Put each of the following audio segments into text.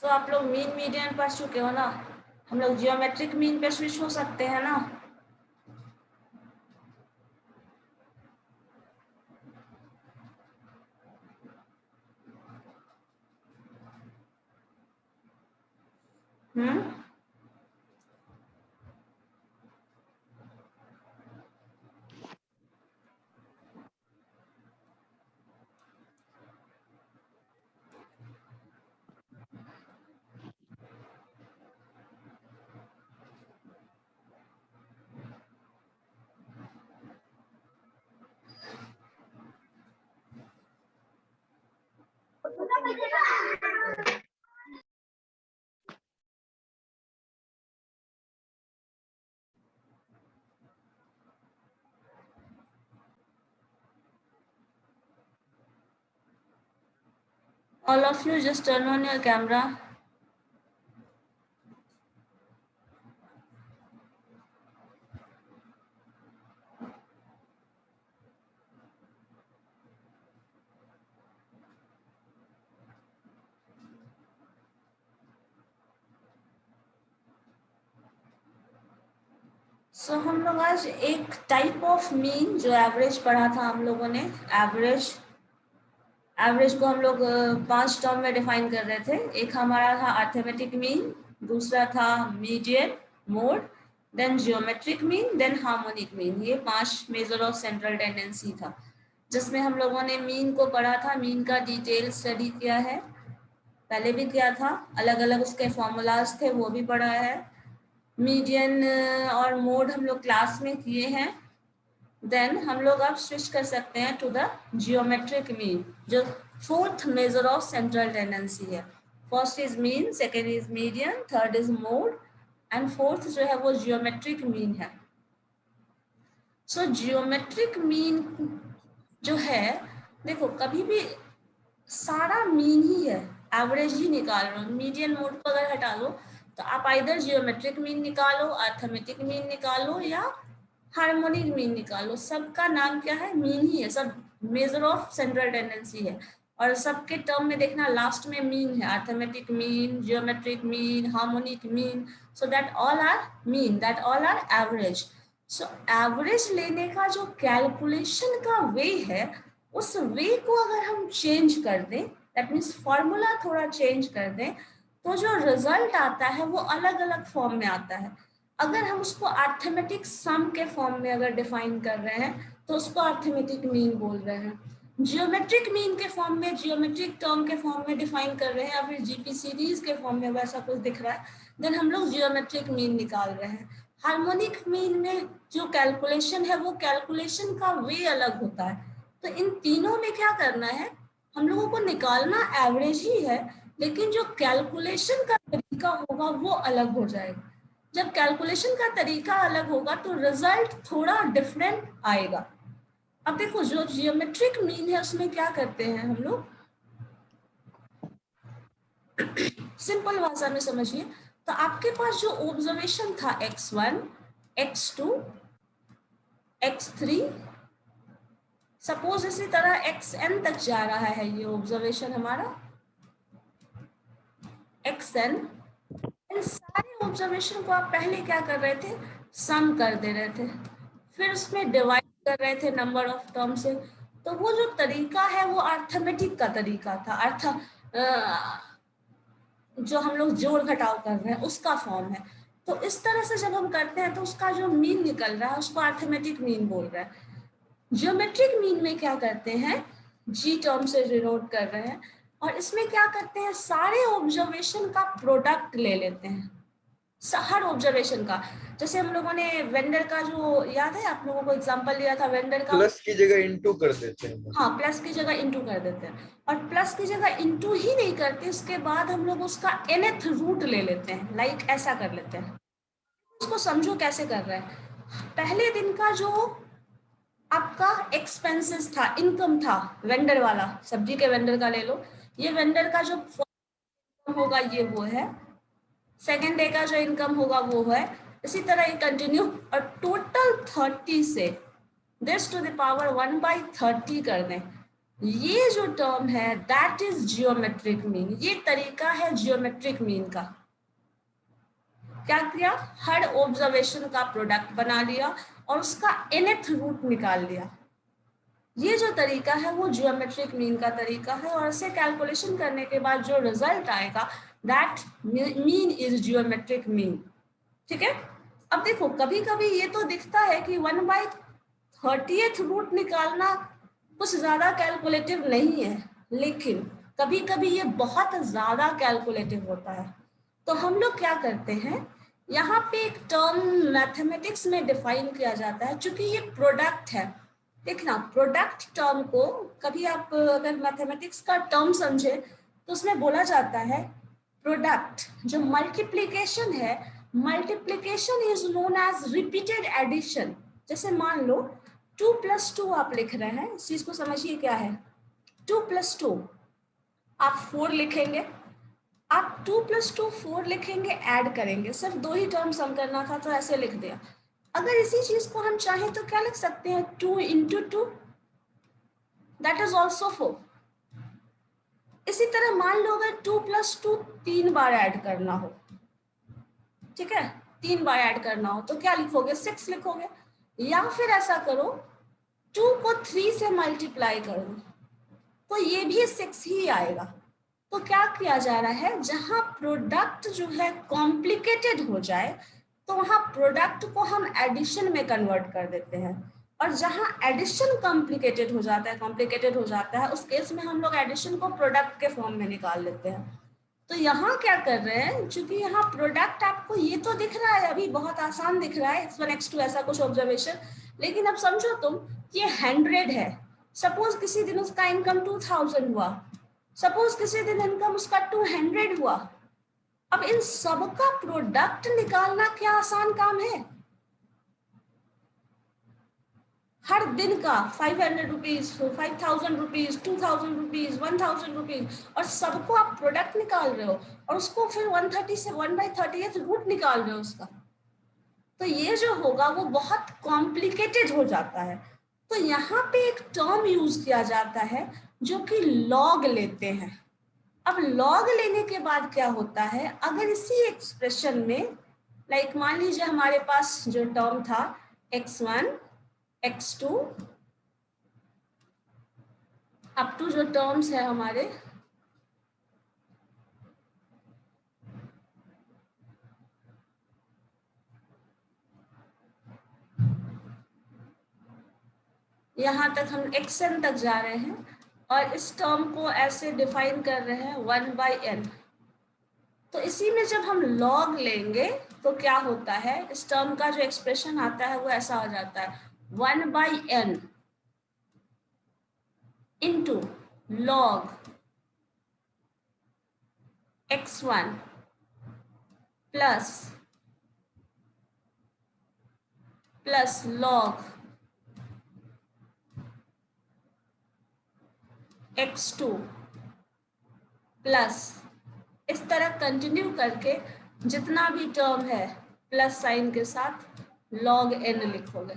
तो आप लोग मीन मीडियन पढ़ चुके हो ना, हम लोग जियोमेट्रिक मीन पे स्विच हो सकते हैं ना। हम्म। All of you just turn on your camera. सो हम लोग आज एक टाइप ऑफ मीन जो एवरेज पढ़ा था हम लोगों ने, एवरेज को हम लोग 5 टर्म में डिफाइन कर रहे थे। एक हमारा था अर्थमेटिक मीन, दूसरा था median, mode, then geometric mean, then harmonic mean. ये 5 मेजर ऑफ सेंट्रल टेंडेंसी था, जिसमें हम लोगों ने मीन को पढ़ा था। मीन का डिटेल स्टडी किया है, पहले भी किया था, अलग अलग उसके फॉर्मूलाज थे वो भी पढ़ा है। मीडियन और मोड हम लोग क्लास में किए हैं। देन हम लोग अब स्विच कर सकते हैं टू द जियोमेट्रिक मीन, जो 4th measure of central tendency है। First is mean, second is median, third is mode and fourth जो है वो जियोमेट्रिक मीन है। सो जियोमेट्रिक मीन जो है, देखो कभी भी सारा मीन ही है, एवरेज ही निकाल रहे हो। मीडियन मोड को अगर हटा दो तो आप आइदर जियोमेट्रिक मीन निकालो, अर्थमेटिक मीन निकालो या हार्मोनिक मीन निकालो, सबका नाम क्या है, मीन ही है, सब मेजर ऑफ सेंट्रल टेंडेंसी है। और सबके टर्म में देखना लास्ट में मीन है, arithmetic mean, geometric mean, harmonic mean. So that all are mean, that all are average. So average लेने का जो कैलकुलेशन का वे है, उस वे को अगर हम चेंज कर दें, दैट मीन्स फॉर्मूला थोड़ा चेंज कर दें, तो जो रिजल्ट आता है वो अलग अलग फॉर्म में आता है। अगर हम उसको अर्थमेटिक सम के फॉर्म में अगर डिफाइन कर रहे हैं तो उसको अर्थमेटिक मीन बोल रहे हैं। जियोमेट्रिक मीन के फॉर्म में, जियोमेट्रिक टर्म के फॉर्म में डिफाइन कर रहे हैं, या फिर जीपी सीरीज के फॉर्म में वैसा कुछ दिख रहा है, देन हम लोग जियोमेट्रिक मीन निकाल रहे हैं। हार्मोनिक मीन में जो कैलकुलेशन है वो कैलकुलेशन का वे अलग होता है। तो इन तीनों में क्या करना है, हम लोगों को निकालना एवरेज ही है, लेकिन जो कैलकुलेशन का तरीका होगा वो अलग हो जाएगा। जब कैलकुलेशन का तरीका अलग होगा तो रिजल्ट थोड़ा डिफरेंट आएगा। अब देखो जो जियोमेट्रिक मीन है उसमें क्या करते हैं हम लोग, सिंपल भाषा में समझिए। तो आपके पास जो ऑब्जर्वेशन था x1, x2, x3, सपोज इसी तरह xn तक जा रहा है ये ऑब्जर्वेशन हमारा, xn। इन सारे ऑब्जर्वेशन को आप पहले क्या कर रहे थे, सम कर दे रहे थे, फिर उसमें डिवाइड कर रहे थे नंबर ऑफ टर्म से। तो वो जो तरीका है वो अर्थमेटिक का तरीका था, जो हम लोग जोड़ घटाव कर रहे हैं उसका फॉर्म है। तो इस तरह से जब हम करते हैं तो उसका जो मीन निकल रहा है उसको अर्थमेटिक मीन बोल रहे हैं। जियोमेट्रिक मीन में क्या करते हैं, जी टर्म से डिनोट कर रहे हैं, और इसमें क्या करते हैं, सारे ऑब्जर्वेशन का प्रोडक्ट ले लेते हैं, हर ऑब्जर्वेशन का। जैसे हम लोगों ने वेंडर का जो याद है, आप लोगों को एग्जांपल लिया था वेंडर का, प्लस की जगह इनटू कर देते हैं। हाँ, प्लस की जगह इनटू कर देते हैं। और प्लस की जगह इनटू ही नहीं करते, उसके बाद हम लोग उसका nth रूट ले लेते हैं, लाइक ऐसा कर लेते हैं। उसको समझो कैसे कर रहे हैं। पहले दिन का जो आपका एक्सपेंसेस था, इनकम था, वेंडर वाला, सब्जी के वेंडर का ले लो, ये वेंडर का जो होगा ये वो है, सेकेंड डे का जो इनकम होगा वो है, इसी तरह ये कंटिन्यू। और टोटल 30 से दिस टू द पावर 1/30 कर दें, ये जो टर्म है दैट इज जियोमेट्रिक मीन। ये तरीका है जियोमेट्रिक मीन का। क्या किया, हर ऑब्जर्वेशन का प्रोडक्ट बना लिया और उसका nth रूट निकाल लिया। ये जो तरीका है वो जियोमेट्रिक मीन का तरीका है, और इसे कैलकुलेशन करने के बाद जो रिजल्ट आएगा that mean is geometric mean. ठीक है, अब देखो कभी कभी ये तो दिखता है कि 1/30th रूट निकालना कुछ ज्यादा कैलकुलेटिव नहीं है, लेकिन कभी कभी ये बहुत ज्यादा कैलकुलेटिव होता है। तो हम लोग क्या करते हैं, यहाँ पे एक टर्म मैथमेटिक्स में डिफाइन किया जाता है, चूंकि ये प्रोडक्ट है। देखना, प्रोडक्ट टर्म को कभी आप अगर मैथमेटिक्स का टर्म समझे तो उसमें बोला जाता है प्रोडक्ट जो मल्टीप्लिकेशन है, multiplication is known as repeated addition. जैसे मान लो 2 + 2 आप लिख रहे हैं, इस चीज को समझिए क्या है। 2 + 2 आप 4 लिखेंगे, आप 2 + 2 4 लिखेंगे, ऐड करेंगे, सिर्फ 2 ही टर्म सम करना था तो ऐसे लिख दिया। अगर इसी चीज को हम चाहें तो क्या लिख सकते हैं, 2 × 2 दैट इज ऑल्सो 4। इसी तरह मान लो अगर 2 + 2 3 बार ऐड करना हो, ठीक है, 3 बार ऐड करना हो तो क्या लिखोगे, 6 लिखोगे। या फिर ऐसा करो 2 को 3 से मल्टीप्लाई कर दो तो ये भी 6 ही आएगा। तो क्या किया जा रहा है, जहां प्रोडक्ट जो है कॉम्प्लिकेटेड हो जाए तो वहां प्रोडक्ट को हम एडिशन में कन्वर्ट कर देते हैं, और जहां एडिशन कॉम्प्लिकेटेड हो जाता है उस केस में हम लोग एडिशन को प्रोडक्ट के फॉर्म में निकाल लेते हैं। तो यहाँ क्या कर रहे हैं, चूंकि यहाँ प्रोडक्ट आपको ये तो दिख रहा है, अभी बहुत आसान दिख रहा है x1 x2 ऐसा कुछ ऑब्जर्वेशन, लेकिन अब समझो तुम ये 100 है। सपोज किसी दिन उसका इनकम 2000 हुआ, सपोज किसी दिन इनकम उसका 200 हुआ। अब इन सबका प्रोडक्ट निकालना क्या आसान काम है, हर दिन का 500 रुपीज, 5000 रुपीज, 2000 रुपीज, 1000 रुपीज, और सबको आप प्रोडक्ट निकाल रहे हो और उसको फिर 130 से 1/30th रूट निकाल रहे हो उसका। तो ये जो होगा वो बहुत कॉम्प्लिकेटेड हो जाता है। तो यहाँ पे एक टर्म यूज किया जाता है जो कि लॉग लेते हैं। अब लॉग लेने के बाद क्या होता है, अगर इसी एक्सप्रेशन में लाइक मान लीजिए हमारे पास जो टर्म था x1 x2 अप टू जो टर्म्स है हमारे, यहाँ तक हम xn तक जा रहे हैं और इस टर्म को ऐसे डिफाइन कर रहे हैं 1/n। तो इसी में जब हम लॉग लेंगे तो क्या होता है, इस टर्म का जो एक्सप्रेशन आता है वो ऐसा हो जाता है 1/n into log x1 plus log x2 plus, इस तरह कंटिन्यू करके जितना भी टर्म है प्लस साइन के साथ log n लिखोगे,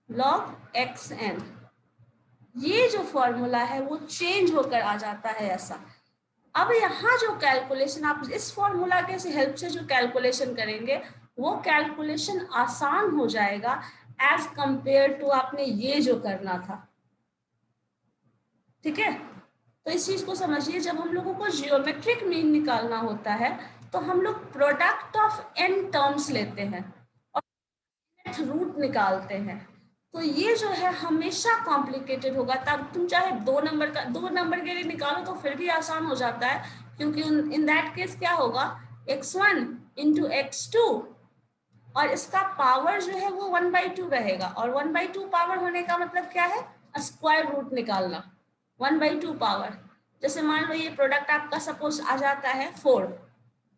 log xn। ये जो फॉर्मूला है वो चेंज होकर आ जाता है ऐसा। अब यहाँ जो कैलकुलेशन आप इस फॉर्मूला के हेल्प से जो कैलकुलेशन करेंगे वो कैलकुलेशन आसान हो जाएगा एज कंपेयर टू आपने ये जो करना था। ठीक है, तो इस चीज को समझिए, जब हम लोगों को जियोमेट्रिक मीन निकालना होता है तो हम लोग प्रोडक्ट ऑफ n टर्म्स लेते हैं और रूट निकालते हैं। तो ये जो है हमेशा कॉम्प्लिकेटेड होगा, तब तुम चाहे 2 नंबर के लिए निकालो तो फिर भी आसान हो जाता है, क्योंकि इन दैट केस क्या होगा, x1 इंटू x2 और इसका पावर जो है वो 1/2 रहेगा, और 1/2 पावर होने का मतलब क्या है, स्क्वायर रूट निकालना 1/2 पावर। जैसे मान लो ये प्रोडक्ट आपका सपोज आ जाता है 4,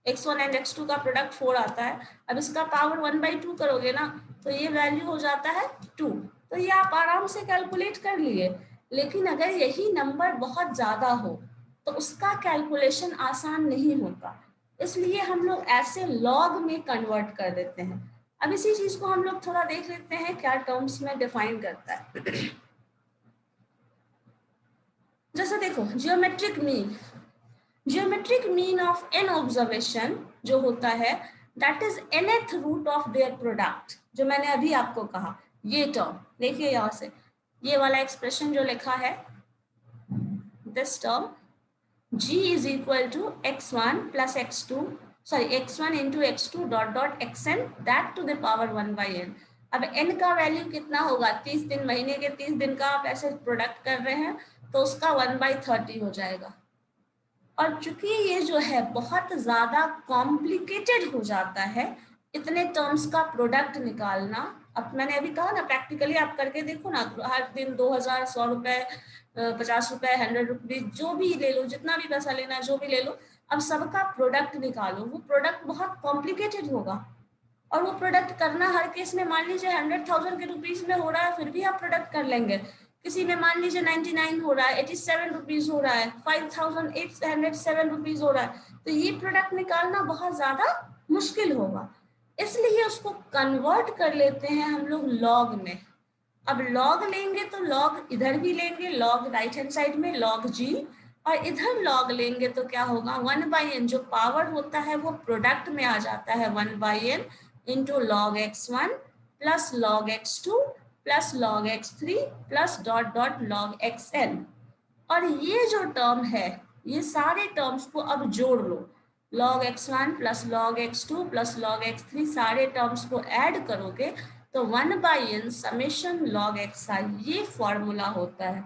x1 एंड x2 का प्रोडक्ट 4 आता है। अब इसका पावर 1/2 करोगे ना तो ये वैल्यू हो जाता है 2। तो ये आप आराम से कैलकुलेट कर लिए, लेकिन अगर यही नंबर बहुत ज्यादा हो तो उसका कैलकुलेशन आसान नहीं होता, इसलिए हम लोग ऐसे लॉग में कन्वर्ट कर देते हैं। अब इसी चीज को हम लोग थोड़ा देख लेते हैं क्या टर्म्स में डिफाइन करता है। जैसे देखो geometric mean of n observation जो होता है that is nth root of their product, जो मैंने अभी आपको कहा। ये टर्म देखिए यहाँ से, ये वाला एक्सप्रेशन जो लिखा है, this term g is equal to x1 plus x2, sorry x1 into x2 dot dot xn that to the power 1 by n। अब n का वैल्यू कितना होगा, 30 दिन, महीने के 30 दिन का आप ऐसे प्रोडक्ट कर रहे हैं तो उसका 1/30 हो जाएगा। और चूंकि ये जो है बहुत ज्यादा कॉम्प्लिकेटेड हो जाता है इतने टर्म्स का प्रोडक्ट निकालना। अब मैंने अभी कहा ना, प्रैक्टिकली आप करके देखो ना, हर दिन 2000, 100 रुपए, 50 रुपए, 100 रुपीज, जो भी ले लो, जितना भी पैसा लेना है जो भी ले लो, अब सबका प्रोडक्ट निकालो। वो प्रोडक्ट बहुत कॉम्प्लिकेटेड होगा और वो प्रोडक्ट करना हर केस में, मान लीजिए 100,000 के रुपीज में हो रहा है फिर भी आप प्रोडक्ट कर लेंगे। किसी में मान लीजिए 99 हो रहा है, 87 रुपीज हो रहा है, 5,807 रुपीज हो रहा है, तो ये प्रोडक्ट निकालना बहुत ज्यादा मुश्किल होगा। इसलिए उसको कन्वर्ट कर लेते हैं हम लोग लॉग में। अब लॉग लेंगे तो लॉग इधर भी लेंगे, लॉग राइट हैंड साइड में लॉग जी, और इधर लॉग लेंगे तो क्या होगा, 1/n जो पावर होता है वो प्रोडक्ट में आ जाता है, 1/n into log x1 plus log x2 plus log x3 plus dot dot log xn। और ये जो टर्म है, ये सारे टर्म्स को अब जोड़ लो, log x1 plus log x2 plus log x3, सारे टर्म्स को ऐड करोगे तो 1/n समेशन log xi, ये फॉर्मूला होता है।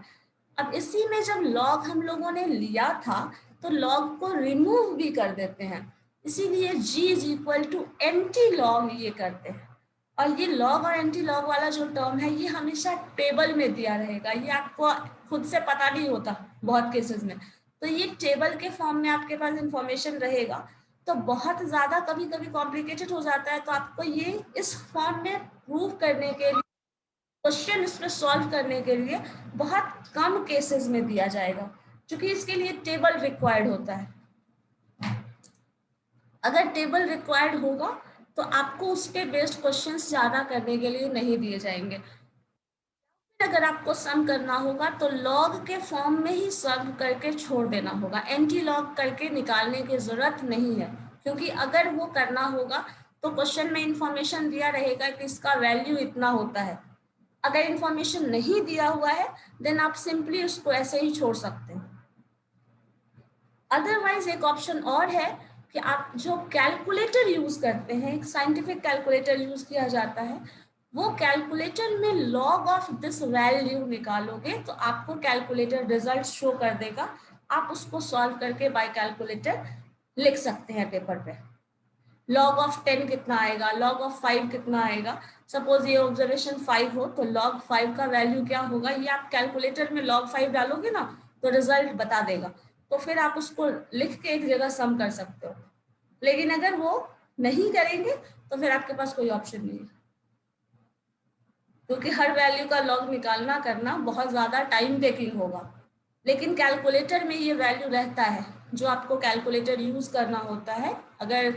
अब इसी में जब log हम लोगों ने लिया था तो log को रिमूव भी कर देते हैं, इसीलिए g is equal to anti log ये करते हैं। और ये लॉग और एंटी लॉग वाला जो टर्म है ये हमेशा टेबल में दिया रहेगा, ये आपको खुद से पता नहीं होता बहुत केसेस में, तो ये टेबल के फॉर्म में आपके पास इंफॉर्मेशन रहेगा। तो बहुत ज्यादा कभी कभी कॉम्प्लिकेटेड हो जाता है तो आपको ये इस फॉर्म में प्रूव करने के लिए, क्वेश्चन इसमें सॉल्व करने के लिए बहुत कम केसेस में दिया जाएगा, क्योंकि इसके लिए टेबल रिक्वायर्ड होता है। अगर टेबल रिक्वायर्ड होगा तो आपको उस पे बेस्ड क्वेश्चंस ज्यादा करने के लिए नहीं दिए जाएंगे। अगर आपको सम करना होगा तो लॉग के फॉर्म में ही सम करके छोड़ देना होगा, एंटी लॉग करके निकालने की जरूरत नहीं है, क्योंकि अगर वो करना होगा तो क्वेश्चन में इंफॉर्मेशन दिया रहेगा कि इसका वैल्यू इतना होता है। अगर इंफॉर्मेशन नहीं दिया हुआ है देन आप सिंपली उसको ऐसे ही छोड़ सकते हैं। अदरवाइज एक ऑप्शन और है कि आप जो कैलकुलेटर यूज करते हैं, एक साइंटिफिक कैलकुलेटर यूज किया जाता है, वो कैलकुलेटर में लॉग ऑफ दिस वैल्यू निकालोगे तो आपको कैलकुलेटर रिजल्ट शो कर देगा, आप उसको सॉल्व करके बाय कैलकुलेटर लिख सकते हैं पेपर पे। लॉग ऑफ 10 कितना आएगा, लॉग ऑफ 5 कितना आएगा, सपोज ये ऑब्जर्वेशन 5 हो तो लॉग 5 का वैल्यू क्या होगा, ये आप कैलकुलेटर में log 5 डालोगे ना तो रिजल्ट बता देगा, तो फिर आप उसको लिख के एक जगह सम कर सकते हो। लेकिन अगर वो नहीं करेंगे तो फिर आपके पास कोई ऑप्शन नहीं है, क्योंकि हर वैल्यू का लॉग निकालना करना बहुत ज्यादा टाइम टेकिंग होगा। लेकिन कैलकुलेटर में ये वैल्यू रहता है, जो आपको कैलकुलेटर यूज करना होता है। अगर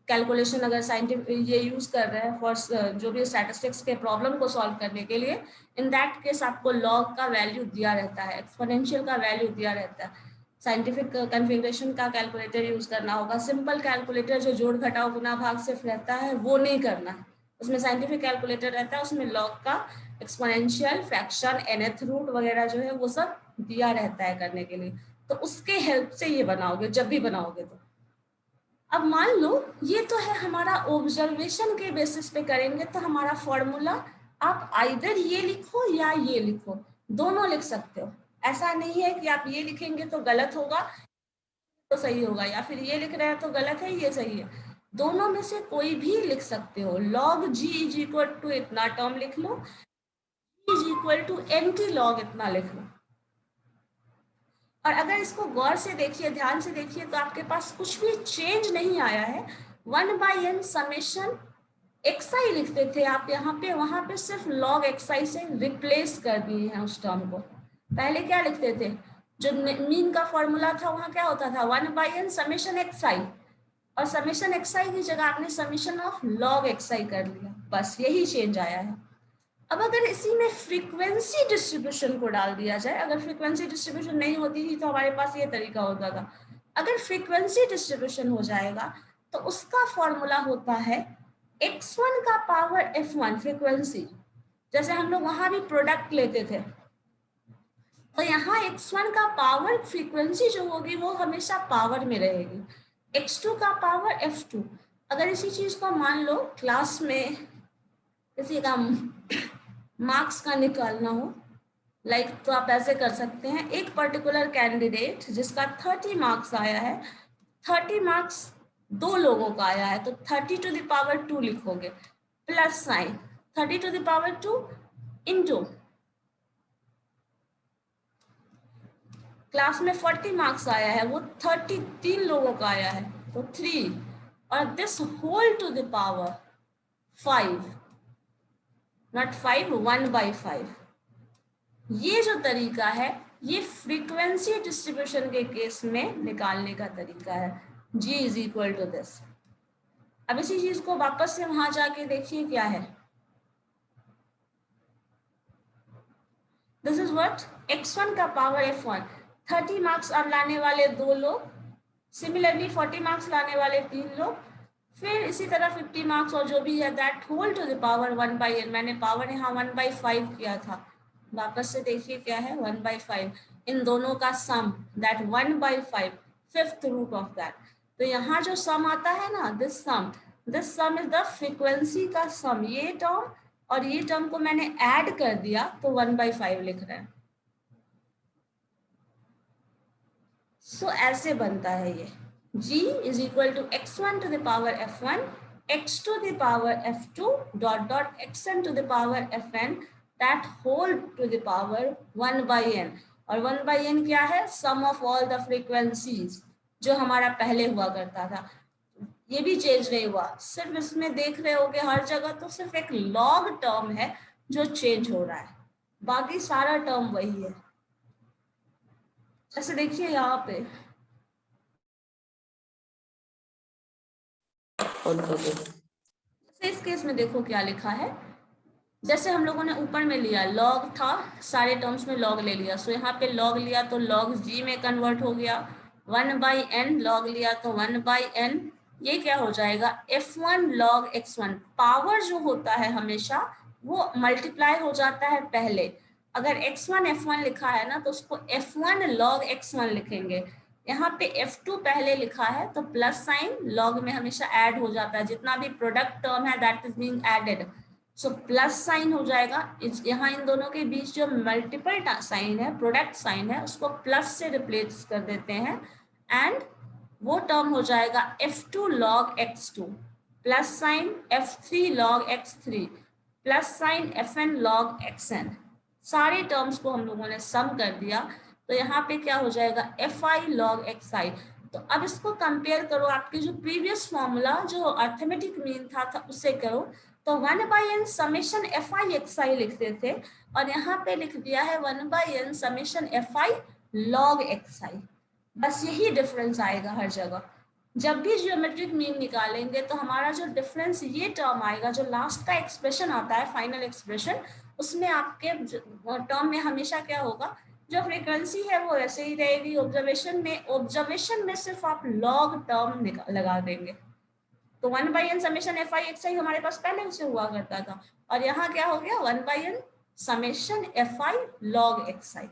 कैलकुलेशन अगर साइंटिफिक ये यूज कर रहे हैं फॉर जो भी स्टैटिस्टिक्स के प्रॉब्लम को सॉल्व करने के लिए, इन दैट केस आपको लॉग का वैल्यू दिया रहता है, एक्सपोनेंशियल का वैल्यू दिया रहता है। साइंटिफिक कन्फिग्रेशन का कैलकुलेटर यूज करना होगा। सिंपल कैलकुलेटर जो जोड़ घटाव गुना भाग सिर्फ रहता है वो नहीं करना है, उसमें साइंटिफिक कैलकुलेटर रहता है, उसमें लॉग का एक्सपोनेंशियल, फ्रैक्शन, nth रूट वगैरह जो है वो सब दिया रहता है करने के लिए, तो उसके हेल्प से ये बनाओगे जब भी बनाओगे तो। अब मान लो ये तो है हमारा ऑब्जर्वेशन के बेसिस पे करेंगे तो हमारा फॉर्मूला आप आइदर ये लिखो या ये लिखो, दोनों लिख सकते हो। ऐसा नहीं है कि आप ये लिखेंगे तो गलत होगा तो सही होगा, या फिर ये लिख रहे हैं तो गलत है ये सही है, दोनों में से कोई भी लिख सकते हो। log g is equal to इतना टर्म लिख लो, is equal to anti log इतना लिख लो। और अगर इसको गौर से देखिए, ध्यान से देखिए, तो आपके पास कुछ भी चेंज नहीं आया है। 1/n समेशन xi लिखते थे आप यहाँ पे, वहां पे सिर्फ log xi से रिप्लेस कर दिए हैं उस टर्म को। पहले क्या लिखते थे, जो मीन का फॉर्मूला था वहां क्या होता था, 1/n समेशन xi, और समेशन xi की जगह आपने समेशन ऑफ log xi कर लिया, बस यही चेंज आया है। अब अगर इसी में फ्रीक्वेंसी डिस्ट्रीब्यूशन को डाल दिया जाए, अगर फ्रीक्वेंसी डिस्ट्रीब्यूशन नहीं होती थी तो हमारे पास ये तरीका होता था, अगर फ्रीक्वेंसी डिस्ट्रीब्यूशन हो जाएगा तो उसका फॉर्मूला होता है x1 का पावर f1 फ्रीक्वेंसी, जैसे हम लोग वहां भी प्रोडक्ट लेते थे, तो यहाँ x1 का पावर फ्रीक्वेंसी जो होगी वो हमेशा पावर में रहेगी, x2 का पावर f2। अगर इसी चीज को मान लो क्लास में किसी का मार्क्स का निकालना हो, तो आप ऐसे कर सकते हैं, एक पर्टिकुलर कैंडिडेट जिसका 30 मार्क्स आया है, 30 मार्क्स 2 लोगों का आया है, तो 30 टू द पावर 2 लिखोगे, plus sign 30 to the power 2 into class में 40 मार्क्स आया है, वो 33 लोगों का आया है, तो 3, और this whole to the power 5, not 5, 1/5। ये जो तरीका है ये फ्रीक्वेंसी डिस्ट्रीब्यूशन के केस में निकालने का तरीका है, G is equal to this. अब इसी चीज को वापस से वहां जाके देखिए क्या है, दिस इज व्हाट x1 का पावर f1, 30 मार्क्स लाने वाले 2 लोग, सिमिलरली 40 मार्क्स लाने वाले 3 लोग, फिर इसी तरह 50 मार्क्स और जो भी है that whole to the power 1/n। मैंने पावर यहाँ 1/5 किया था, वापस से देखिए क्या है 1/5, इन दोनों का sum that 1/5, fifth root of that. तो यहाँ जो सम आता है ना, this sum is the frequency का सम, ये टर्म और ये टर्म को मैंने ऐड कर दिया तो 1/5 लिख रहे हैं। सो ऐसे बनता है ये, G is equal to x1 to the power f1, x to the power f2 dot dot xn to the power fn that whole to the power 1/n। और 1/n क्या है, sum of all the frequencies, जो हमारा पहले हुआ करता था, ये भी चेंज नहीं हुआ, सिर्फ इसमें देख रहे होगे हर जगह तो सिर्फ एक लॉग टर्म है जो चेंज हो रहा है, बाकी सारा टर्म वही है। ऐसे देखिए यहाँ पे इस केस में देखो क्या लिखा है, जैसे हम लोगों ने ऊपर में लिया लॉग था, सारे टर्म्स में लॉग ले लिया, सो यहाँ पे लॉग लिया तो लॉग जी में कन्वर्ट हो गया, 1/n लॉग लिया तो 1/n, ये क्या हो जाएगा f1 log x1। पावर जो होता है हमेशा वो मल्टीप्लाई हो जाता है पहले, अगर x1 f1 लिखा है ना तो उसको f1 log x1 लिखेंगे, यहाँ पे f2 पहले लिखा है तो प्लस साइन, लॉग में हमेशा ऐड हो जाता है, जितना भी प्रोडक्ट टर्म है that is being added, so plus sign हो जाएगा, यहाँ इन दोनों के बीच जो मल्टीपल साइन है, प्रोडक्ट साइन है, उसको प्लस से रिप्लेस कर देते हैं, एंड वो टर्म हो जाएगा f2 log x2 plus sign f3 log x3 plus sign fn log xn। सारे टर्म्स को हम लोगों ने सम कर दिया, तो यहाँ पे क्या हो जाएगा fi log xi। तो अब इसको कंपेयर करो आपके जो प्रीवियस फॉर्मूला जो अर्थमेटिक मीन था उससे करो, तो 1/n समेशन fi xi लिखते थे और यहाँ पे लिख दिया है 1/n summation fi log xi, बस यही डिफरेंस आएगा हर जगह। जब भी जियोमेट्रिक मीन निकालेंगे तो हमारा जो डिफरेंस ये टर्म आएगा, जो लास्ट का एक्सप्रेशन आता है फाइनल एक्सप्रेशन, उसमें आपके टर्म में हमेशा क्या होगा, जो फ्रीक्वेंसी है वो ऐसे ही रहेगी, ऑब्जर्वेशन में सिर्फ आप लॉग टर्म लगा देंगे, तो 1/n समेशन fi xi हमारे पास पहले उसे हुआ करता था, और यहाँ क्या हो गया 1/n summation fi log xi।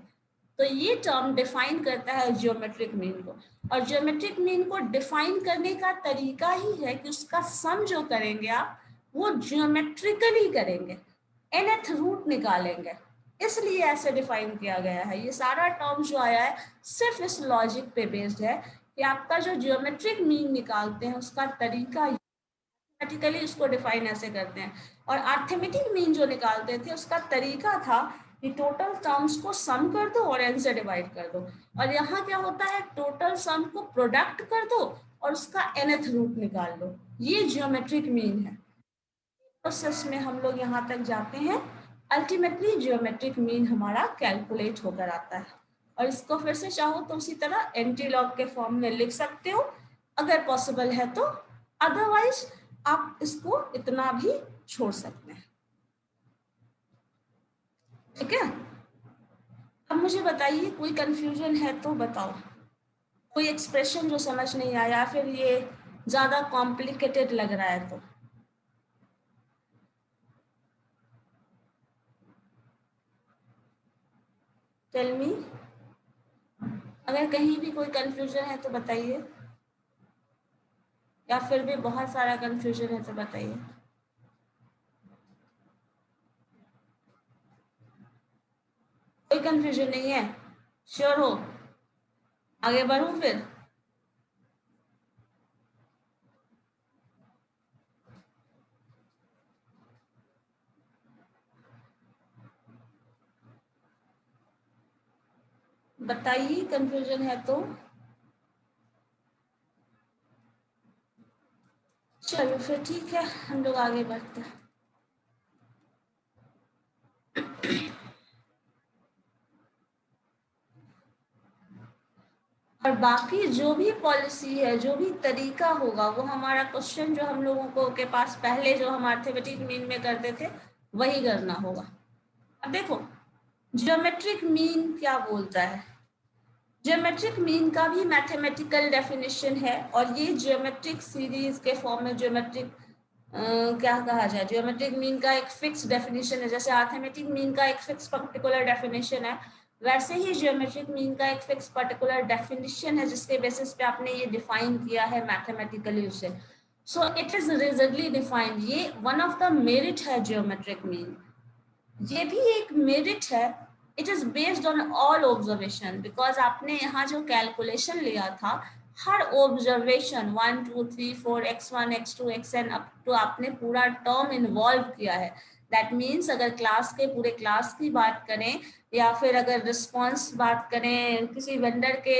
तो ये टर्म डिफाइन करता है जियोमेट्रिक मीन को, और जियोमेट्रिक मीन को डिफाइन करने का तरीका ही है कि उसका सम जो करेंगे आप वो जियोमेट्रिकली करेंगे, nth रूट निकालेंगे, इसलिए ऐसे डिफाइन किया गया है। ये सारा टर्म जो आया है सिर्फ इस लॉजिक पे बेस्ड है कि आपका जो जियोमेट्रिक मीन निकालते हैं उसका तरीका, मैथमेटिकली उसको डिफाइन ऐसे करते हैं, और अर्थमेटिक मीन जो निकालते थे उसका तरीका था कि टोटल टर्म्स को सम कर दो और n से डिवाइड कर दो, और यहाँ क्या होता है टोटल सम को प्रोडक्ट कर दो और उसका nth रूट निकाल लो, ये जियोमेट्रिक मीन है। प्रोसेस में हम लोग यहाँ तक जाते हैं, अल्टीमेटली जियोमेट्रिक मीन हमारा कैलकुलेट होकर आता है, और इसको फिर से चाहो तो उसी तरह एंटी लॉग के फॉर्म में लिख सकते हो अगर पॉसिबल है तो, अदरवाइज आप इसको इतना भी छोड़ सकते हैं। ठीक है। अब मुझे बताइए कोई कंफ्यूजन है तो बताओ, कोई एक्सप्रेशन जो समझ नहीं आया या फिर ये ज्यादा कॉम्प्लिकेटेड लग रहा है तो। टेल मी, अगर कहीं भी कोई कंफ्यूजन है तो बताइए, या फिर भी बहुत सारा कंफ्यूजन है तो बताइए। कोई कंफ्यूजन नहीं है, श्योर हो? आगे बढ़ूं फिर? बताइए कंफ्यूजन है तो। चलो फिर ठीक है, हम लोग आगे बढ़ते हैं। और बाकी जो भी पॉलिसी है, जो भी तरीका होगा, वो हमारा क्वेश्चन जो हम लोगों को के पास पहले जो हम अर्थमेटिक मीन में करते थे वही करना होगा। अब देखो ज्योमेट्रिक मीन क्या बोलता है। ज्योमेट्रिक मीन का भी मैथमेटिकल डेफिनेशन है, और ये ज्योमेट्रिक सीरीज के फॉर्म में ज्योमेट्रिक क्या कहा जाए, ज्योमेट्रिक मीन का एक फिक्स डेफिनेशन है। जैसे अर्थमेटिक मीन का एक फिक्स पर्टिकुलर डेफिनेशन है, वैसे ही ज्योमेट्रिक मीन का एक फिक्स पर्टिकुलर डेफिनेशन है, जिसके बेसिस पे आपने ये डिफाइन किया है मैथमेटिकली उसे। So it is rigidly defined, ये वन ऑफ द मेरिट है ज्योमेट्रिक मीन, ये भी एक मेरिट है। It is based on all observation, because आपने यहाँ जो कैलकुलेशन लिया था, हर observation 1 2 3 4 x1 x2 xn up to आपने पूरा टर्म इन्वॉल्व किया है। दैट मीन्स अगर क्लास के पूरे क्लास की बात करें, या फिर अगर रिस्पॉन्स बात करें, किसी वेंडर के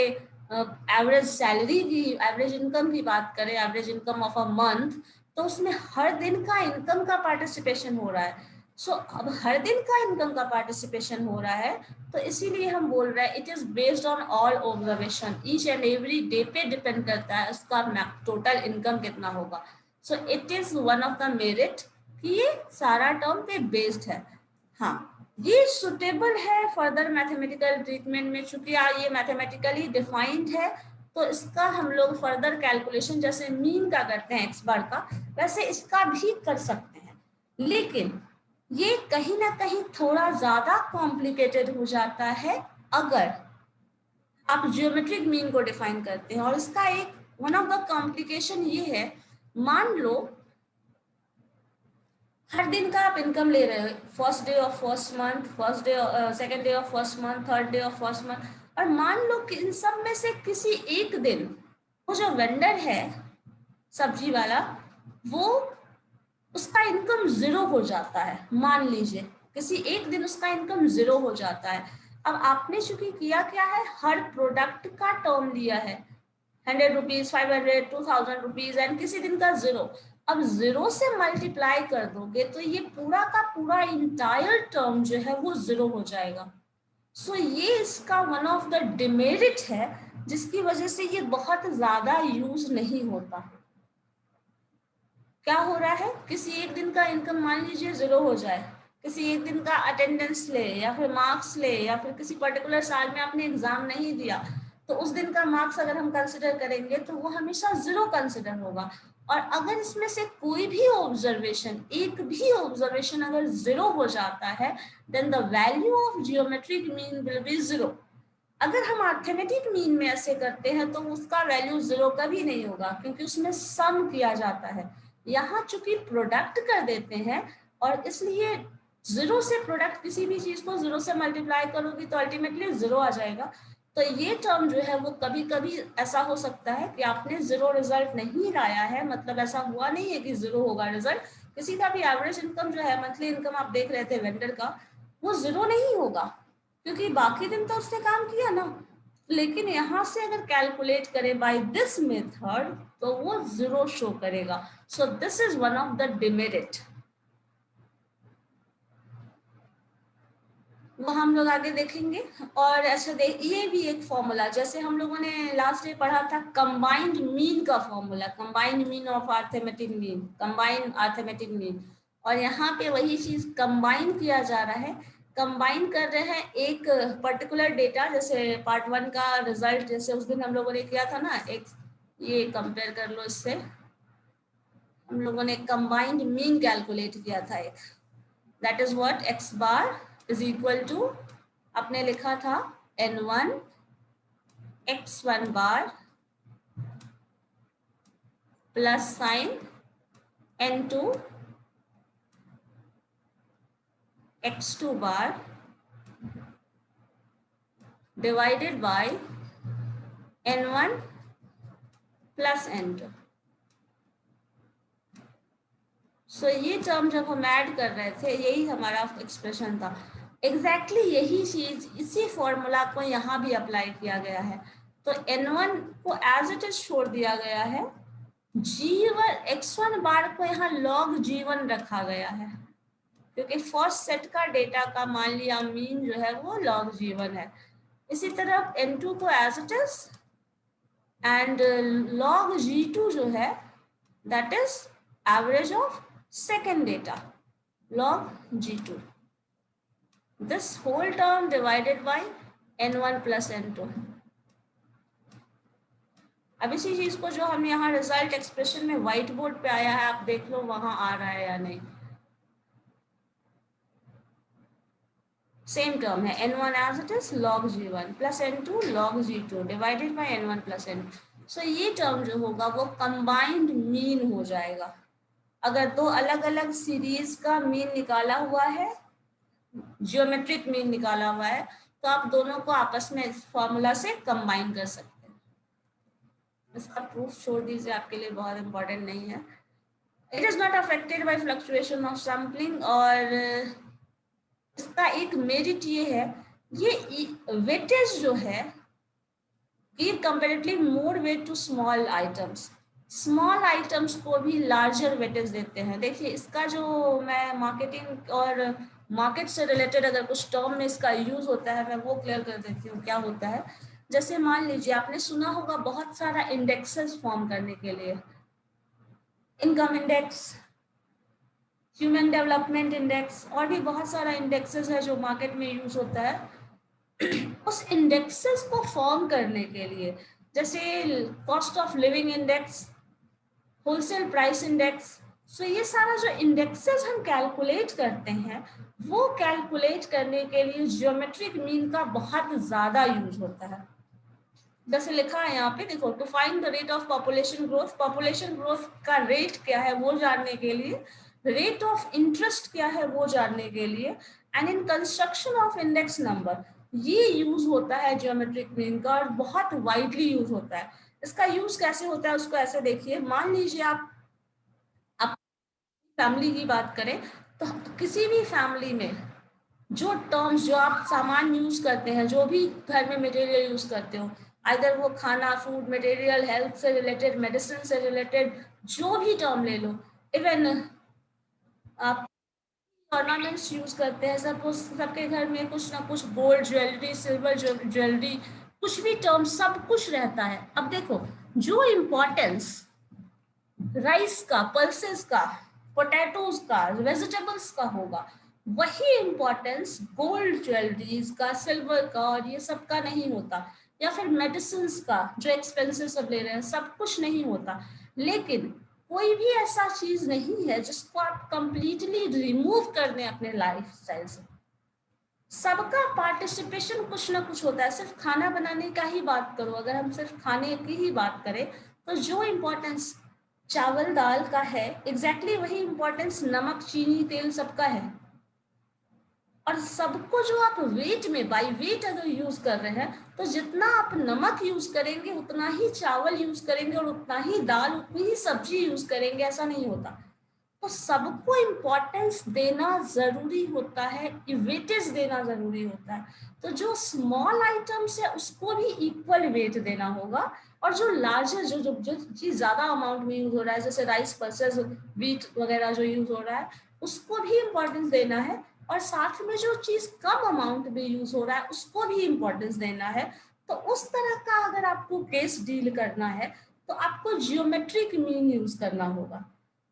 एवरेज सैलरी की, एवरेज इनकम की बात करें, average income of a month, तो उसमें हर दिन का इनकम का पार्टिसिपेशन हो रहा है। सो अब हर दिन का इनकम का पार्टिसिपेशन हो रहा है, तो इसीलिए हम बोल रहे हैं it is based on all observation, each and every day पे डिपेंड करता है उसका टोटल इनकम कितना होगा। सो it is one of the merit कि ये सारा टर्म पे बेस्ड है। हाँ, ये सुटेबल है फर्दर मैथमेटिकल ट्रीटमेंट में, चूंकि ये मैथमेटिकली डिफाइंड है, तो इसका हम लोग फर्दर कैलकुलेशन जैसे मीन का करते हैं एक्स बार का, वैसे इसका भी कर सकते हैं। लेकिन ये कहीं ना कहीं थोड़ा ज्यादा कॉम्प्लिकेटेड हो जाता है अगर आप जियोमेट्रिक मीन को डिफाइन करते हैं। और इसका एक वन ऑफ द कॉम्प्लिकेशन ये है, मान लो हर दिन का आप इनकम ले रहे हो, first day of first month, first day second day of first month, third day of first month, और मान लो कि इन सब में से किसी एक दिन वो जो वेंडर है सब्जी वाला, वो उसका इनकम जीरो हो जाता है। मान लीजिए किसी एक दिन उसका इनकम जीरो हो जाता है। अब आपने चूंकि किया क्या है, हर प्रोडक्ट का टर्म लिया है, 100 रुपीज, 500, 2000 रुपीज, एंड किसी दिन का जीरो। अब जीरो से मल्टीप्लाई कर दोगे तो ये पूरा का पूरा इंटायर टर्म जो है वो जीरो हो जाएगा। सो ये इसका वन ऑफ द डिमेरिट है, जिसकी वजह से ये बहुत ज्यादा यूज नहीं होता। क्या हो रहा है, किसी एक दिन का इनकम मान लीजिए जीरो हो जाए, किसी एक दिन का अटेंडेंस ले या फिर मार्क्स ले, या फिर किसी पर्टिकुलर साल में आपने एग्जाम नहीं दिया, तो उस दिन का मार्क्स अगर हम कंसिडर करेंगे तो वो हमेशा जीरो कंसिडर होगा। और अगर इसमें से कोई भी ऑब्जर्वेशन, एक भी ऑब्जर्वेशन अगर जीरो हो जाता है, then the value of geometric mean will be zero. अगर हम अर्थमेटिक मीन में ऐसे करते हैं तो उसका वैल्यू जीरो कभी नहीं होगा, क्योंकि उसमें सम किया जाता है। यहाँ चूंकि प्रोडक्ट कर देते हैं, और इसलिए जीरो से प्रोडक्ट, किसी भी चीज को जीरो से मल्टीप्लाई करोगी तो अल्टीमेटली जीरो आ जाएगा। तो ये टर्म जो है वो कभी कभी ऐसा हो सकता है कि आपने जीरो रिजल्ट नहीं लाया है, मतलब ऐसा हुआ नहीं है कि जीरो होगा रिजल्ट। किसी का भी एवरेज इनकम जो है, मंथली इनकम आप देख रहे थे वेंडर का, वो जीरो नहीं होगा, क्योंकि बाकी दिन तो उसने काम किया ना। लेकिन यहाँ से अगर कैलकुलेट करें बाय दिस मेथड तो वो जीरो शो करेगा। So this is one of the demerit. वो हम लोग आगे देखेंगे। और ऐसे ये भी एक फॉर्मूला, जैसे हम लोगों ने लास्ट डे पढ़ा था कंबाइंड मीन का formula, combined mean of arithmetic mean, combined arithmetic mean. और यहाँ पे वही चीज कंबाइन किया जा रहा है कंबाइन कर रहे हैं एक पर्टिकुलर डेटा, जैसे पार्ट 1 का रिजल्ट जैसे उस दिन हम लोगों ने किया था ना, एक ये कंपेयर कर लो इससे, हम लोगों ने कंबाइंड मीन कैलकुलेट किया था एक, that is what x bar is equal to, आपने लिखा था n1 x1 bar plus sign n2 x2 bar divided by n1 plus n2। So ये टर्म जब हम ऐड कर रहे थे यही हमारा एक्सप्रेशन था। एग्जैक्टली यही चीज इसी फॉर्मूला को यहाँ भी अप्लाई किया गया है। तो n1 को एज इट इज छोड़ दिया गया है, g1 x1 बार को यहाँ log g1 रखा गया है, क्योंकि फर्स्ट सेट का डेटा का मान लिया मीन जो है वो log g1 है। इसी तरह n2 को as it is and log g2 जो है that is average of second data log g2, this whole term divided by n1 plus n2। अब इसी चीज को जो हम यहाँ रिजल्ट एक्सप्रेशन में व्हाइट बोर्ड पे आया है, आप देख लो वहां आ रहा है या नहीं। सेम टर्म है n1 as it is log g1 plus n2 log g2 divided by n1 plus n2। So ये टर्म जो होगा वो कंबाइंड मीन हो जाएगा। अगर दो अलग अलग सीरीज का मीन निकाला हुआ है, जियोमेट्रिक मीन निकाला हुआ है, तो आप दोनों को आपस में इस फॉर्मूला से कंबाइन कर सकते हैं। इसका प्रूफ छोड़ दीजिए, आपके लिए बहुत इंपॉर्टेंट नहीं है। It is not affected by fluctuation of sampling, और इसका एक मेरिट ये है, ये वेटेज जो है give comparatively more weight to small items, small items को भी लार्जर वेटेज देते हैं। देखिए इसका जो मैं मार्केटिंग और मार्केट से रिलेटेड अगर कुछ टर्म में इसका यूज होता है मैं वो क्लियर कर देती हूँ क्या होता है। जैसे मान लीजिए आपने सुना होगा बहुत सारा इंडेक्सेस फॉर्म करने के लिए, income index, human development index, और भी बहुत सारा इंडेक्सेस है जो मार्केट में यूज होता है। उस इंडेक्सेस को फॉर्म करने के लिए जैसे cost of living index, wholesale price index, so ये सारा जो इंडेक्सेस हम कैलकुलेट करते हैं वो कैलकुलेट करने के लिए जियोमेट्रिक मीन का बहुत ज्यादा यूज होता है। जैसे लिखा है यहाँ पे देखो, to find the rate of population growth, population growth का रेट क्या है वो जानने के लिए, रेट ऑफ इंटरेस्ट क्या है वो जानने के लिए, and in construction of index number, ये यूज होता है जियोमेट्रिक मीन का और बहुत वाइडली यूज होता है। इसका यूज कैसे होता है उसको ऐसे देखिए, मान लीजिए आप फैमिली की बात करें तो किसी भी फैमिली में जो टर्म्स जो आप सामान यूज करते हैं, जो भी घर में मटेरियल यूज करते हो, आइदर वो खाना, फूड मटेरियल, हेल्थ से रिलेटेड, मेडिसिन से रिलेटेड, जो भी टर्म ले लो, इवन आप ऑर्नामेंट्स यूज करते हैं, सपोज सबके घर में कुछ ना कुछ गोल्ड ज्वेलरी, सिल्वर ज्वेलरी, कुछ भी टर्म सब कुछ रहता है। अब देखो जो इम्पोर्टेंस राइस का, पल्सेस का, पोटैटोज का, वेजिटेबल्स का होगा, वही इम्पोर्टेंस गोल्ड ज्वेलरीज का, सिल्वर का और ये सब का नहीं होता, या फिर मेडिसिन का जो एक्सपेंसिव सब ले रहे हैं सब कुछ नहीं होता। लेकिन कोई भी ऐसा चीज नहीं है जिसको आप कंप्लीटली रिमूव कर दें अपने लाइफ स्टाइल से। सबका पार्टिसिपेशन कुछ ना कुछ होता है। सिर्फ खाना बनाने का ही बात करो, अगर हम सिर्फ खाने की ही बात करें तो जो इम्पोर्टेंस चावल दाल का है एग्जैक्टली वही इम्पोर्टेंस नमक, चीनी, तेल सबका है। और सबको जो आप वेट में बाय वेट अगर यूज कर रहे हैं तो जितना आप नमक यूज करेंगे उतना ही चावल यूज करेंगे और उतना ही दाल, उतनी ही सब्जी यूज करेंगे, ऐसा नहीं होता। तो सबको इम्पोर्टेंस देना जरूरी होता है, वेटेज देना जरूरी होता है। तो जो स्मॉल आइटम्स है उसको भी इक्वल वेट देना होगा, और जो लार्जर जो चीज ज्यादा अमाउंट में यूज हो रहा है, जैसे राइस, पल्सेस, व्हीट वगैरह जो यूज हो रहा है उसको भी इम्पोर्टेंस देना है, और साथ में जो चीज कम अमाउंट में यूज हो रहा है उसको भी इम्पोर्टेंस देना है। तो उस तरह का अगर आपको केस डील करना है तो आपको जियोमेट्रिक मीन यूज करना होगा।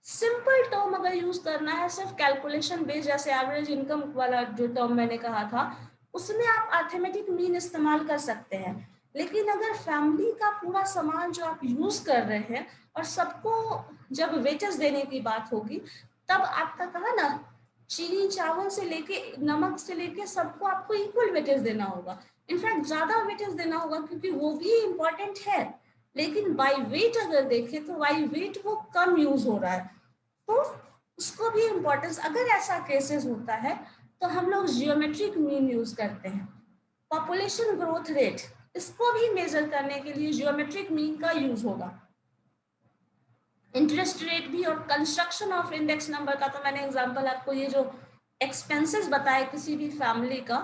सिंपल टर्म अगर यूज करना है, सिर्फ कैलकुलेशन बेस्ड, जैसे एवरेज इनकम वाला जो टर्म मैंने कहा था, उसमें आप अर्थमेटिक मीन इस्तेमाल कर सकते हैं। लेकिन अगर फैमिली का पूरा सामान जो आप यूज कर रहे हैं और सबको जब वेटेज देने की बात होगी, तब आपका कहा ना, चीनी चावल से लेके नमक से लेके सबको आपको इक्वल वेटेज देना होगा। इनफैक्ट ज्यादा वेटेज देना होगा, क्योंकि वो भी इम्पोर्टेंट है। लेकिन बाय वेट अगर देखें तो बाय वेट वो कम यूज हो रहा है, तो उसको भी इम्पोर्टेंस। अगर ऐसा केसेस होता है तो हम लोग जियोमेट्रिक मीन यूज करते हैं। पॉपुलेशन ग्रोथ रेट, इसको भी मेजर करने के लिए जियोमेट्रिक मीन का यूज होगा। इंटरेस्ट रेट भी, और कंस्ट्रक्शन ऑफ इंडेक्स नंबर का तो मैंने एग्जांपल आपको ये जो एक्सपेंसेस बताए किसी भी फैमिली का,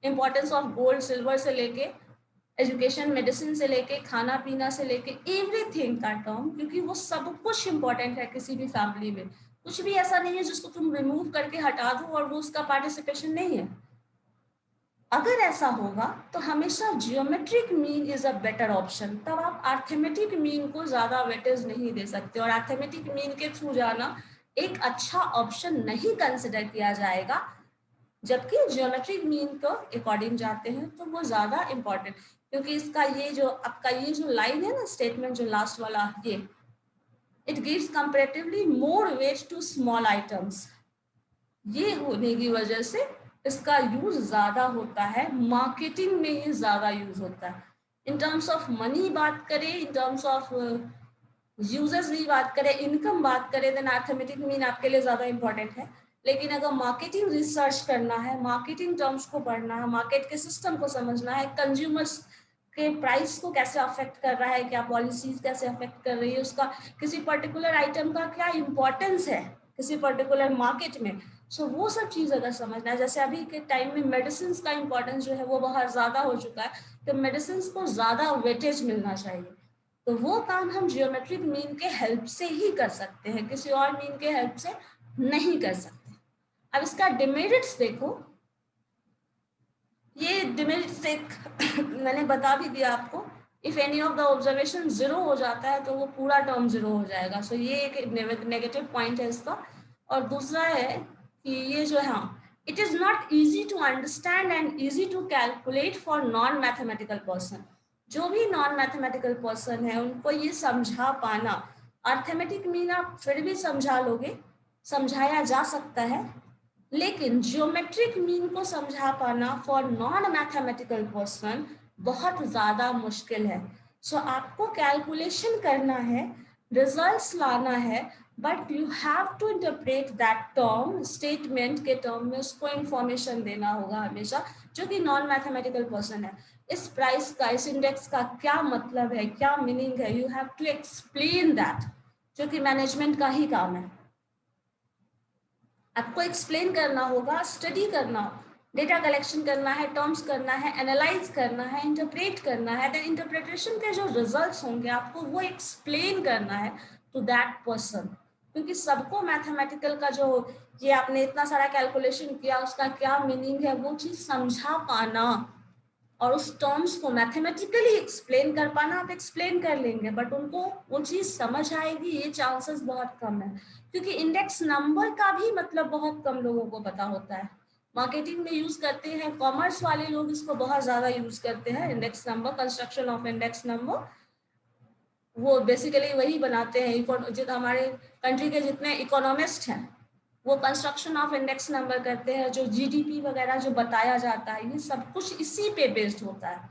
इंपॉर्टेंस ऑफ गोल्ड सिल्वर से लेके एजुकेशन मेडिसिन से लेके खाना पीना से लेके एवरीथिंग का टर्म, क्योंकि वो सब कुछ इंपॉर्टेंट है किसी भी फैमिली में। कुछ भी ऐसा नहीं है जिसको तुम रिमूव करके हटा दो और वो उसका पार्टिसिपेशन नहीं है। अगर ऐसा होगा तो हमेशा geometric mean is a better option. तब आप अर्थमेटिक मीन को ज्यादा वेटेज नहीं दे सकते, और अर्थमेटिक मीन के थ्रू जाना एक अच्छा ऑप्शन नहीं कंसिडर किया जाएगा। जबकि जियोमेट्रिक मीन को अकॉर्डिंग जाते हैं तो वो ज्यादा इंपॉर्टेंट, क्योंकि इसका ये जो आपका ये जो लाइन है ना, स्टेटमेंट जो लास्ट वाला, ये it gives comparatively more weight to small items, ये होने की वजह से इसका यूज ज्यादा होता है, मार्केटिंग में ये ज्यादा यूज होता है। इन टर्म्स ऑफ मनी बात करें, इन टर्म्स ऑफ यूजर्स भी बात करें, इनकम बात करें, देन अर्थमेटिक मीन आपके लिए ज्यादा इंपॉर्टेंट है। लेकिन अगर मार्केटिंग रिसर्च करना है, मार्केटिंग टर्म्स को पढ़ना है, मार्केट के सिस्टम को समझना है, कंज्यूमर्स के प्राइस को कैसे अफेक्ट कर रहा है, क्या पॉलिसीज कैसे अफेक्ट कर रही है, उसका किसी पर्टिकुलर आइटम का क्या इंपॉर्टेंस है किसी पर्टिकुलर मार्केट में, सो वो सब चीज अगर समझना है। जैसे अभी के टाइम में मेडिसिन का इंपॉर्टेंस जो है वो बहुत ज्यादा हो चुका है, तो मेडिसिन को ज्यादा वेटेज मिलना चाहिए, तो वो काम हम जियोमेट्रिक मीन के हेल्प से ही कर सकते हैं, किसी और मीन के हेल्प से नहीं कर सकते। अब इसका डिमेरिट्स देखो, ये डिमेरिट्स एक मैंने बता भी दिया आपको, if any of the observation zero हो जाता है तो वो पूरा टर्म जीरो हो जाएगा, सो ये एक नेगेटिव पॉइंट है इसका। और दूसरा है कि ये जो है, हाँ, it is not easy to understand and easy to calculate for non mathematical person. जो भी नॉन मैथमेटिकल पर्सन है उनको ये समझा पाना, अर्थमेटिक मीन आप फिर भी समझा लोगे, समझाया जा सकता है, लेकिन जियोमेट्रिक मीन को समझा पाना फॉर नॉन मैथमेटिकल पर्सन बहुत ज्यादा मुश्किल है। सो आपको कैलकुलेशन करना है, रिजल्ट्स लाना है, but you have to interpret that term, statement के टर्म में उसको इंफॉर्मेशन देना होगा हमेशा, जो कि नॉन मैथमेटिकल पर्सन है। इस प्राइस का, इस इंडेक्स का क्या मतलब है, क्या मीनिंग है, you have to explain that, जो कि मैनेजमेंट का ही काम है। आपको एक्सप्लेन करना होगा, स्टडी करना, डेटा कलेक्शन करना है, टर्म्स करना है, एनालाइज करना है, इंटरप्रेट करना है, देन इंटरप्रिटेशन के जो रिजल्ट्स होंगे आपको वो एक्सप्लेन करना है टू दैट पर्सन। क्योंकि सबको मैथमेटिकल का जो ये आपने इतना सारा कैलकुलेशन किया उसका क्या मीनिंग है वो चीज समझा पाना और उस टर्म्स को मैथमेटिकली एक्सप्लेन कर पाना, आप एक्सप्लेन कर लेंगे, बट उनको वो चीज समझ आएगी ये चांसेस बहुत कम है, क्योंकि इंडेक्स नंबर का भी मतलब बहुत कम लोगों को पता होता है। मार्केटिंग में यूज करते हैं, कॉमर्स वाले लोग इसको बहुत ज्यादा यूज करते हैं, index number, construction of index number. वो बेसिकली वही बनाते हैं, जित हमारे कंट्री के जितने इकोनॉमिस्ट हैं वो कंस्ट्रक्शन ऑफ इंडेक्स नंबर करते हैं, जो जीडीपी वगैरह जो बताया जाता है ये सब कुछ इसी पे बेस्ड होता है।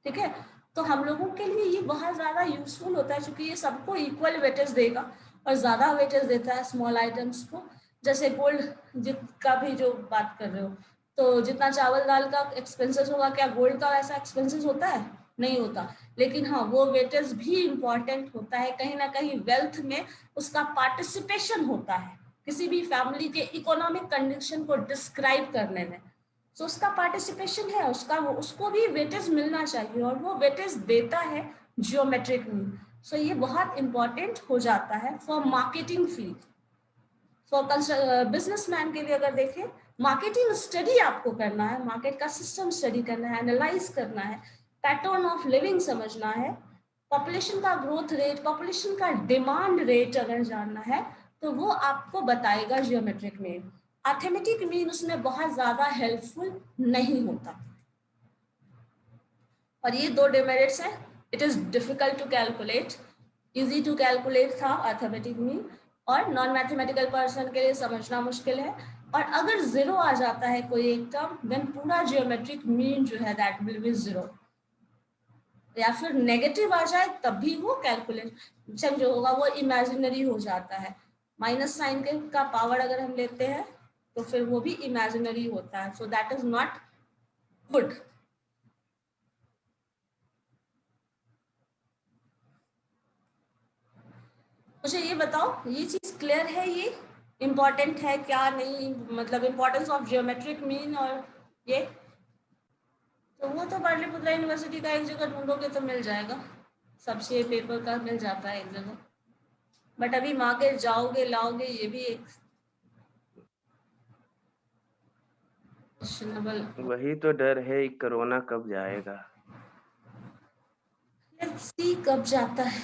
ठीक है, तो हम लोगों के लिए ये बहुत ज्यादा यूजफुल होता है, क्योंकि ये सबको इक्वल वेटेज देगा और ज्यादा वेटेज देता है स्मॉल आइटम्स को। जैसे गोल्ड का भी जो बात कर रहे हो, तो जितना चावल दाल का एक्सपेंसेस होगा, क्या गोल्ड का वैसा एक्सपेंसेस होता है? नहीं होता। लेकिन हाँ, वो वेटेज भी इम्पोर्टेंट होता है, कहीं ना कहीं वेल्थ में उसका पार्टिसिपेशन होता है, किसी भी फैमिली के इकोनॉमिक कंडीशन को डिस्क्राइब करने में। तो उसका पार्टिसिपेशन है, उसका उसको भी वेटेज मिलना चाहिए, और वो वेटेज देता है जियोमेट्रिक मीन। सो ये बहुत इंपॉर्टेंट हो जाता है for marketing field. For businessman के लिए अगर देखें, मार्केटिंग स्टडी आपको करना है, मार्केट का सिस्टम स्टडी करना है, एनालाइज करना है, पैटर्न ऑफ लिविंग समझना है, पॉपुलेशन का ग्रोथ रेट, पॉपुलेशन का डिमांड रेट अगर जानना है तो वो आपको बताएगा जियोमेट्रिक मीन। अर्थमेटिक मीन उसमें बहुत ज्यादा हेल्पफुल नहीं होता। और ये दो डिमेरिट्स हैं, it is difficult to calculate, easy to calculate था अर्थमेटिक मीन, और नॉन मैथमेटिकल पर्सन के लिए समझना मुश्किल है। और अगर जीरो आ जाता है कोई एक टर्म, देन पूरा जियोमेट्रिक मीन जो है दैट विल बी जीरो। या फिर नेगेटिव आ जाए तब भी वो कैलकुलेशन जो होगा वो इमेजिनरी हो जाता है। माइनस साइन के का पावर अगर हम लेते हैं तो फिर वो भी इमेजिनरी होता है, so that is not good. मुझे ये बताओ, ये चीज क्लियर है, ये इम्पोर्टेंट है क्या नहीं, मतलब इम्पोर्टेंस ऑफ जियोमेट्रिक मीन और ये? तो वो तो पाटलिपुत्रा यूनिवर्सिटी का एक जगह ढूंढोगे तो मिल जाएगा, सबसे पेपर का मिल जाता है एक जगह। बट अभी मार्केट जाओगे लाओगे, ये भी एक क्वेश्चनेबल। वही तो डर है, कोरोना कब जाएगा। लेट्स सी कब जाता है।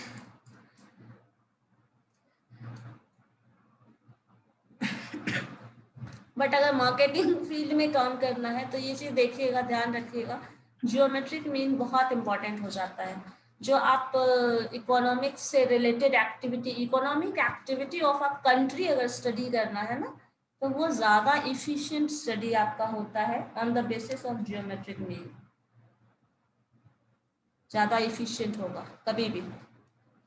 बट अगर मार्केटिंग फील्ड में काम करना है तो ये चीज देखिएगा, ध्यान रखिएगा, जियोमेट्रिक मीन बहुत इंपॉर्टेंट हो जाता है। जो आप इकोनॉमिक्स से related activity, economic activity of a country अगर स्टडी करना है ना, तो वो ज्यादा इफिशिएंट स्टडी आपका होता है on the basis of geometric mean, ज्यादा इफिशिएंट होगा कभी भी।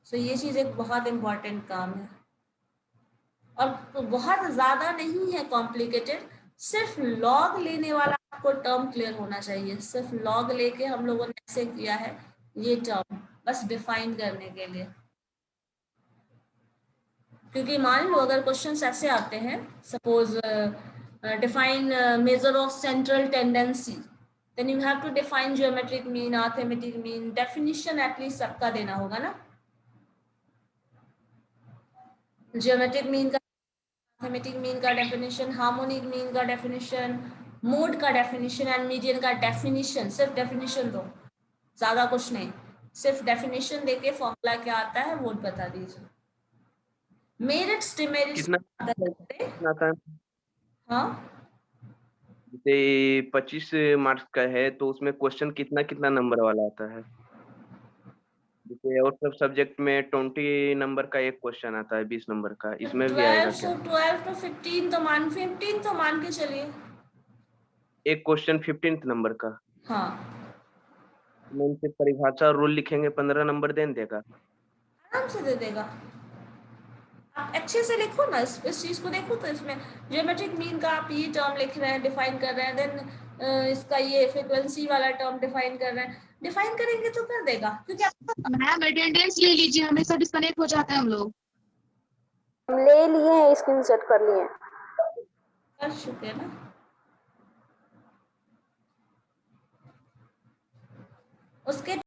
सो ये चीज एक बहुत इंपॉर्टेंट काम है, और बहुत ज्यादा नहीं है कॉम्प्लिकेटेड, सिर्फ लॉग लेने वाला आपको टर्म क्लियर होना चाहिए। सिर्फ लॉग लेके हम लोगों ने ऐसे किया है ये टर्म, बस डिफाइन करने के लिए। क्योंकि मान लो अगर क्वेश्चंस ऐसे आते हैं, suppose define measure of central tendency, then you have to define geometric mean, arithmetic mean, definition at least सबका देना होगा ना। जियोमेट्रिक मीन का, अर्थमेटिक मीन का डेफिनेशन, हार्मोनिक मीन का डेफिनेशन, मोड का डेफिनेशन एंड मीडियन का डेफिनेशन। सिर्फ डेफिनेशन दो, ज्यादा कुछ नहीं, सिर्फ डेफिनेशन देके फॉर्मूला क्या आता है वो बता दीजिए। मेरिट्स डिमेरिट्स कितना आता है? हाँ, जैसे 25 मार्क्स का है तो उसमें क्वेश्चन कितना कितना नंबर वाला आता है? जैसे और सब सब्जेक्ट में 20 नंबर का एक क्वेश्चन आता है, 20 नंबर का, इसमें भी आएगा क्या? 12 to 15 तो मान, 15 तो मान के चलिए। एक क्वेश्चन 15 नंबर का। हाँ, मैंने से परिभाषा और रूल लिखेंगे 15 नंबर दे देगा। आराम से दे देगा। आप अच्छे से लिखो ना, इस चीज को देखो तो इसमें जियोमेट्रिक मीन का आप ये टर्म लिख रहे हैं, डिफाइन कर रहे हैं, देन इसका ये फ्रीक्वेंसी वाला टर्म डिफाइन कर रहे हैं, डिफाइन करेंगे तो कर देगा। क्योंकि मैम अटेंडेंस ले लीजिए, हमेशा डिस्कनेक्ट हो जाते हैं हम लोग। ले लिए हैं, स्क्रीनशॉट कर लिए। कर चुके हैं ना। उसके